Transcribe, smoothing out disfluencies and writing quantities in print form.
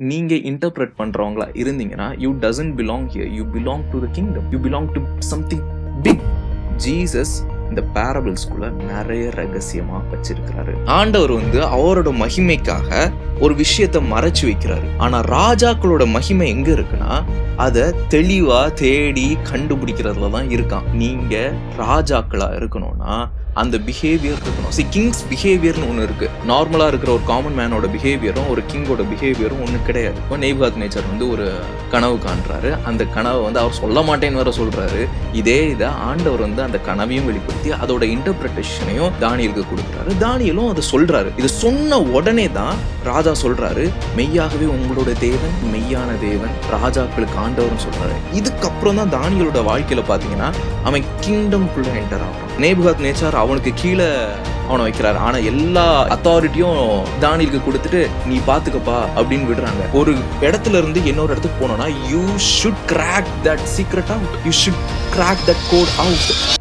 நீங்க இன்டர்பிரட் பண்றவங்களா இருந்தீங்கன்னா, you doesn't belong here. You belong to the kingdom. You belong to something big. Jesus இந்த பேரபிள்ஸ்குள்ள நிறைய ரகசியமா வச்சிருக்கிறாரு. ஆண்டவர் அவரோட மகிமைக்காக ஒரு விஷயத்த மறைச்சு வைக்கிறாரு. ஆனா ராஜாக்களோட மகிமை எங்க இருக்குன்னா, அத தெளிவா தேடி கண்டுபிடிக்கிறதுல தான் இருக்கான். நீங்க ராஜாக்களா இருக்கணும்னா அந்த பிஹேவியர் இருக்கணும். கிங்ஸ் பிஹேவியர்னு ஒன்று இருக்கு. நார்மலா இருக்கிற ஒரு காமன் மேனோட பிஹேவியரும் ஒரு கிங்கோட பிஹேவியரும் ஒன்று கிடையாது. இப்போ நேபுகாத்நேச்சர் ஒரு கனவு காண்றாரு. அந்த கனவை அவர் சொல்ல மாட்டேன்னு வேற சொல்றாரு. இதே இதை ஆண்டவர் அந்த கனவையும் வெளிப்படுத்தி அதோட இன்டர்பிரேஷனையும் தானியலுக்கு கொடுக்குறாரு. தானியலும் அதை சொல்றாரு. இது சொன்ன உடனே தான் ராஜா சொல்றாரு, மெய்யாகவே உங்களோட தேவன் மெய்யான தேவன், ராஜாக்களுக்கு ஆண்டவர்னு சொல்றாரு. இதுக்கப்புறம் தான் தானியலோட வாழ்க்கையில பாத்தீங்கன்னா அவன் கிங்டம்குள்ள என்டர் ஆகிறான். நேபுகாத்நேச்சர் அவனுக்கு கீழே அவனை வைக்கிறாரு. ஆனா எல்லா அத்தாரிட்டியும் தானியலுக்கு கொடுத்துட்டு நீ பாத்துக்கப்பா அப்படின்னு விடுறாங்க. ஒரு இடத்துல இருந்து இன்னொரு இடத்துக்கு போனோம்னா you should crack that secret out. You should crack that code out.